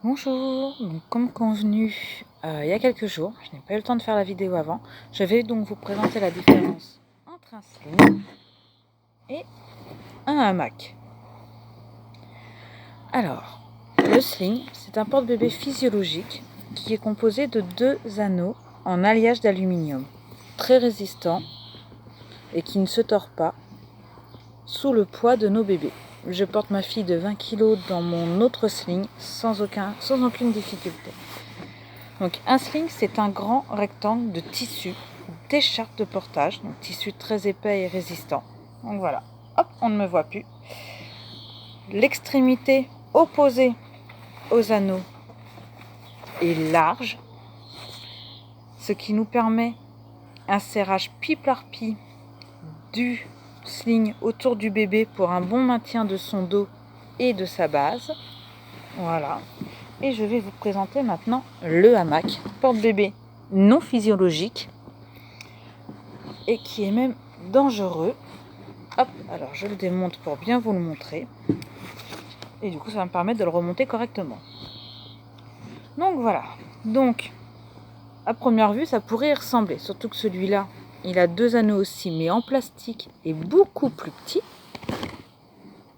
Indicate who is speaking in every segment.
Speaker 1: Bonjour, donc comme convenu il y a quelques jours, je n'ai pas eu le temps de faire la vidéo avant, je vais donc vous présenter la différence entre un sling et un hamac. Alors, le sling, c'est un porte-bébé physiologique qui est composé de 2 anneaux en alliage d'aluminium, très résistant et qui ne se tord pas sous le poids de nos bébés. Je porte ma fille de 20 kg dans mon autre sling sans aucune difficulté. Donc un sling, c'est un grand rectangle de tissu d'écharpe de portage, donc tissu très épais et résistant. Donc voilà, hop, on ne me voit plus. L'extrémité opposée aux anneaux est large, ce qui nous permet un serrage pli par pli du sling autour du bébé pour un bon maintien de son dos et de sa base. Voilà. Et je vais vous présenter maintenant le hamac, porte-bébé non physiologique et qui est même dangereux. Hop, alors je le démonte pour bien vous le montrer. Et du coup, ça va me permettre de le remonter correctement. Donc voilà. Donc, à première vue, ça pourrait y ressembler. Surtout que celui-là, il a 2 anneaux aussi, mais en plastique et beaucoup plus petit.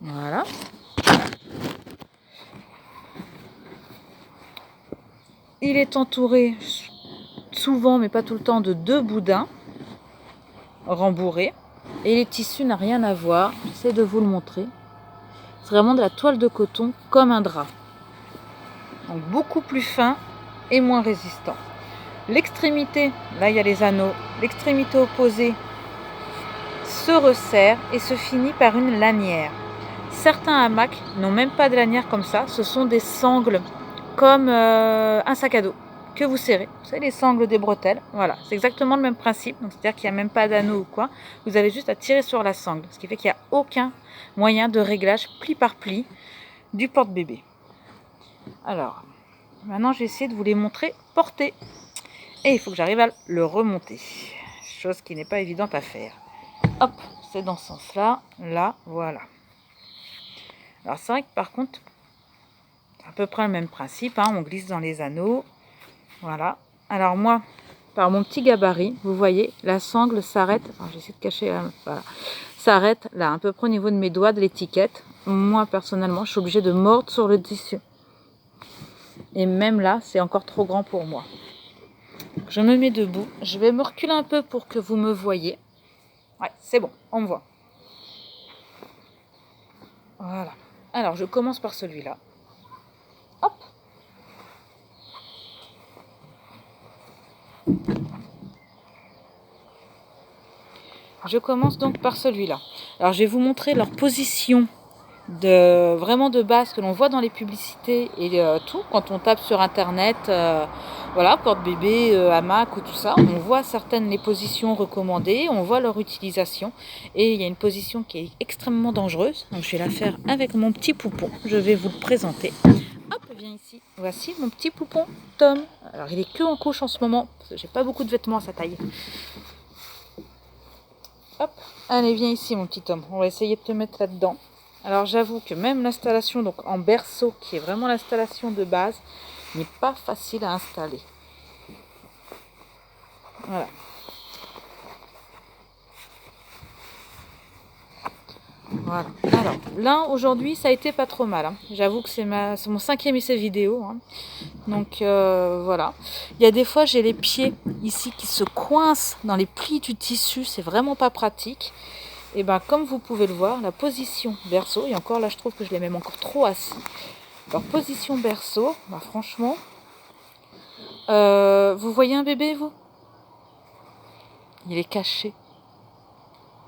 Speaker 1: Voilà. Il est entouré souvent, mais pas tout le temps, de 2 boudins rembourrés. Et les tissus n'ont rien à voir. J'essaie de vous le montrer. C'est vraiment de la toile de coton comme un drap. Donc beaucoup plus fin et moins résistant. L'extrémité, là il y a les anneaux, l'extrémité opposée se resserre et se finit par une lanière. Certains hamacs n'ont même pas de lanière comme ça, ce sont des sangles comme un sac à dos que vous serrez. Vous savez, les sangles des bretelles, voilà, c'est exactement le même principe. Donc c'est-à-dire qu'il n'y a même pas d'anneau ou quoi. Vous avez juste à tirer sur la sangle, ce qui fait qu'il n'y a aucun moyen de réglage pli par pli du porte-bébé. Alors, maintenant je vais essayer de vous les montrer portés. Et il faut que j'arrive à le remonter. Chose qui n'est pas évidente à faire. Hop, c'est dans ce sens-là. Là, voilà. Alors c'est vrai que par contre, c'est à peu près le même principe. On glisse dans les anneaux. Voilà. Alors moi, par mon petit gabarit, vous voyez, la sangle s'arrête. Alors j'essaie de cacher. Voilà. S'arrête là, à peu près au niveau de mes doigts de l'étiquette. Moi, personnellement, je suis obligée de mordre sur le tissu. Et même là, c'est encore trop grand pour moi. Je me mets debout. Je vais me reculer un peu pour que vous me voyez. Ouais, c'est bon, on me voit. Voilà. Alors, je commence par celui-là. Hop. Je commence donc par celui-là. Alors, je vais vous montrer leur position vraiment de base que l'on voit dans les publicités et tout. Quand on tape sur Internet, voilà, porte-bébé, hamac ou tout ça, on voit certaines les positions recommandées, on voit leur utilisation. Et il y a une position qui est extrêmement dangereuse. Donc, je vais la faire avec mon petit poupon. Je vais vous le présenter. Hop, viens ici. Voici mon petit poupon Tom. Alors, il est que en couche en ce moment, parce que j'ai pas beaucoup de vêtements à sa taille. Hop, allez, viens ici, mon petit Tom. On va essayer de te mettre là-dedans. Alors, j'avoue que même l'installation donc en berceau, qui est vraiment l'installation de base, n'est pas facile à installer. Voilà. Voilà. Alors, là, aujourd'hui, ça a été pas trop mal. J'avoue que c'est mon 5e essai vidéo. Donc, voilà. Il y a des fois, j'ai les pieds ici qui se coincent dans les plis du tissu. C'est vraiment pas pratique. Et bien, comme vous pouvez le voir, la position berceau, et encore là, je trouve que je l'ai même encore trop assis. Alors, position berceau, franchement, vous voyez un bébé, vous? Il est caché.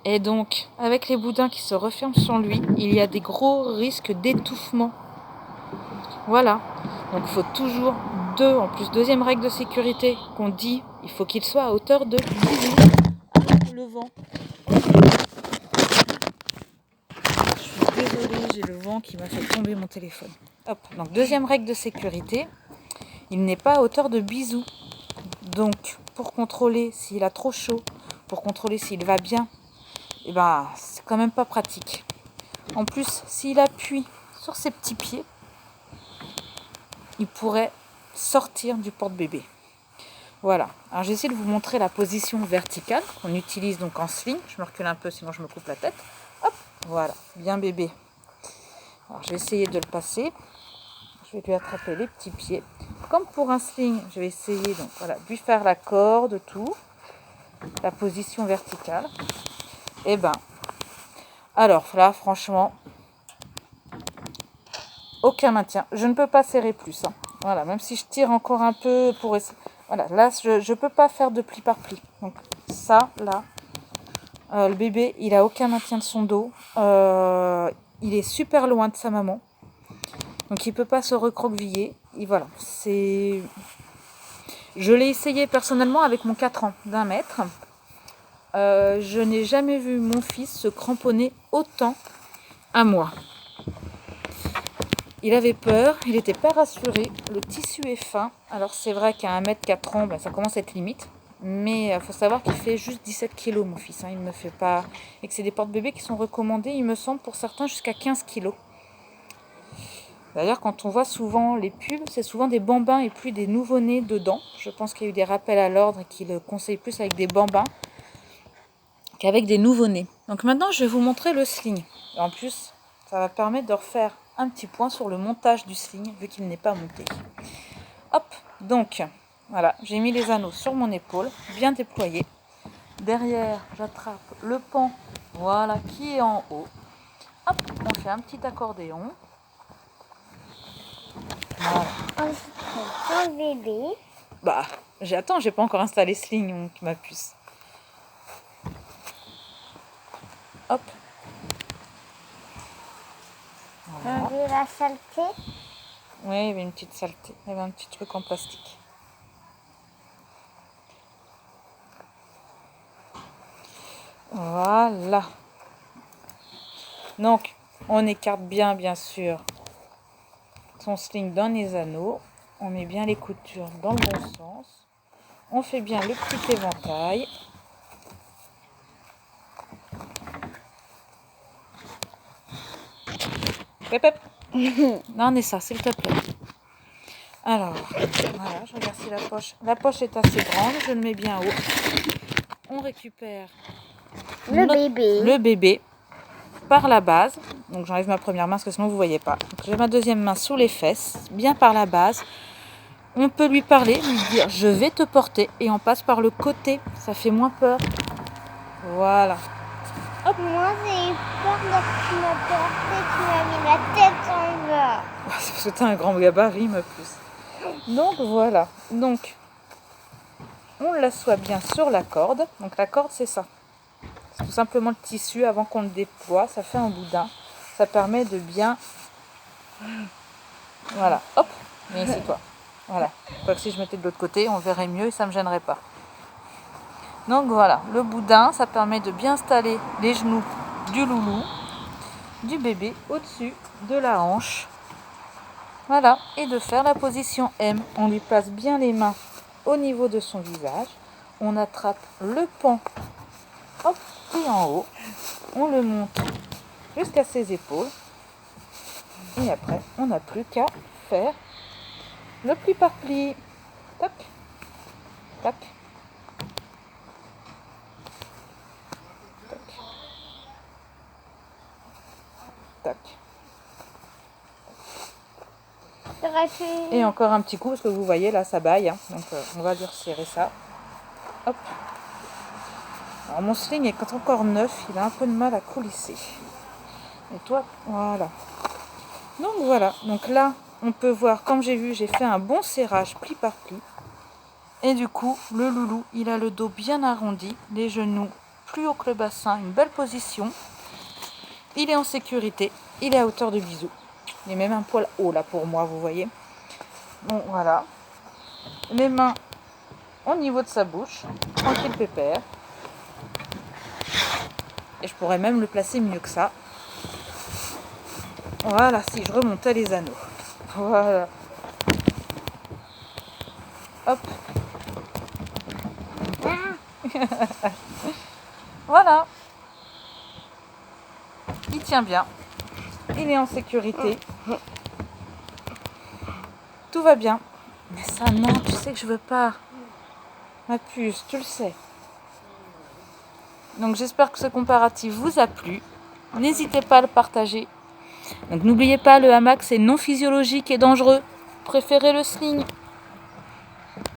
Speaker 1: Et donc, avec les boudins qui se referment sur lui, il y a des gros risques d'étouffement. Voilà. Donc, il faut toujours en plus, 2e règle de sécurité qu'on dit, il faut qu'il soit à hauteur de 10 avec le vent. Je suis désolée, j'ai le vent qui m'a fait tomber mon téléphone. Hop. Donc, 2e règle de sécurité, il n'est pas à hauteur de bisous. Donc, pour contrôler s'il a trop chaud, pour contrôler s'il va bien, et c'est quand même pas pratique. En plus, s'il appuie sur ses petits pieds, il pourrait sortir du porte-bébé. Voilà. Alors j'ai essayé de vous montrer la position verticale qu'on utilise donc en sling. Je me recule un peu sinon je me coupe la tête. Hop, voilà, bien bébé. Alors je vais essayer de le passer. Je vais lui attraper les petits pieds. Comme pour un sling, je vais essayer donc voilà, de lui faire la corde, tout. La position verticale. Et ben, alors là franchement, aucun maintien. Je ne peux pas serrer plus. Hein. Voilà, même si je tire encore un peu pour essayer. Voilà, là, je ne peux pas faire de pli par pli. Donc ça, là, le bébé, il a aucun maintien de son dos. Il est super loin de sa maman. Donc il ne peut pas se recroqueviller. Et voilà, c'est... Je l'ai essayé personnellement avec mon 4 ans d'1 mètre. Je n'ai jamais vu mon fils se cramponner autant à moi. Il avait peur, il n'était pas rassuré, le tissu est fin. Alors c'est vrai qu'à 1 mètre 4 ans, ça commence à être limite. Mais il faut savoir qu'il fait juste 17 kg mon fils. Il ne fait pas... Et que c'est des porte-bébés qui sont recommandés, il me semble, pour certains jusqu'à 15 kg. D'ailleurs, quand on voit souvent les pubs, c'est souvent des bambins et plus des nouveau-nés dedans. Je pense qu'il y a eu des rappels à l'ordre et qu'ils le conseillent plus avec des bambins qu'avec des nouveau-nés. Donc maintenant, je vais vous montrer le sling. Et en plus, ça va permettre de refaire un petit point sur le montage du sling, vu qu'il n'est pas monté. Hop, donc, voilà, j'ai mis les anneaux sur mon épaule, bien déployés. Derrière, j'attrape le pan, voilà, qui est en haut. Hop, on fait un petit accordéon. Voilà.
Speaker 2: Un bébé.
Speaker 1: Bah, j'attends, j'ai pas encore installé sling, ma puce. Hop.
Speaker 2: Voilà. On dit la saleté.
Speaker 1: Oui, il y avait une petite saleté. Il y avait un petit truc en plastique. Voilà. Donc, on écarte bien sûr, son sling dans les anneaux. On met bien les coutures dans le bon sens. On fait bien le petit éventail. Pep, pep. Non, mais ça, s'il te plaît. Alors, voilà, je regarde si la poche... La poche est assez grande, je le mets bien haut. On récupère le bébé par la base. Donc j'enlève ma première main parce que sinon vous ne voyez pas. J'ai ma deuxième main sous les fesses, bien par la base. On peut lui parler, lui dire je vais te porter et on passe par le côté, ça fait moins peur. Voilà.
Speaker 2: Hop. Moi j'ai eu peur lorsque tu m'as porté, tu m'as mis la tête en bas.
Speaker 1: C'est parce que tu as un grand gabarit ma puce. Donc voilà. Donc on l'assoit bien sur la corde. Donc la corde c'est ça. C'est tout simplement le tissu avant qu'on le déploie. Ça fait un boudin. Ça permet de bien... Voilà. Hop. Viens ici toi. Voilà. Quoi que si je mettais de l'autre côté, on verrait mieux et ça ne me gênerait pas. Donc voilà. Le boudin, ça permet de bien installer les genoux du loulou, du bébé au-dessus de la hanche. Voilà. Et de faire la position M. On lui place bien les mains au niveau de son visage. On attrape le pan. Hop. Et en haut, on le monte jusqu'à ses épaules. Et après, on n'a plus qu'à faire le pli par pli. Tac, tac, tac, tac. Et encore un petit coup, parce que vous voyez, là, ça baille. Hein. Donc, on va lui resserrer ça. Hop. Alors, mon sling est encore neuf. Il a un peu de mal à coulisser. Et toi, voilà. Donc, voilà. Donc là, on peut voir, comme j'ai vu, j'ai fait un bon serrage pli par pli. Et du coup, le loulou, il a le dos bien arrondi, les genoux plus haut que le bassin, une belle position. Il est en sécurité, il est à hauteur de bisou. Il est même un poil haut là pour moi, vous voyez. Bon, voilà. Les mains au niveau de sa bouche, tranquille pépère. Et je pourrais même le placer mieux que ça. Voilà, si je remontais les anneaux. Voilà. Hop. Voilà. Il tient bien. Il est en sécurité. Tout va bien. Mais ça, non, tu sais que je veux pas. Ma puce, tu le sais. Donc j'espère que ce comparatif vous a plu. N'hésitez pas à le partager. Donc n'oubliez pas, le hamac c'est non physiologique et dangereux. Préférez le sling.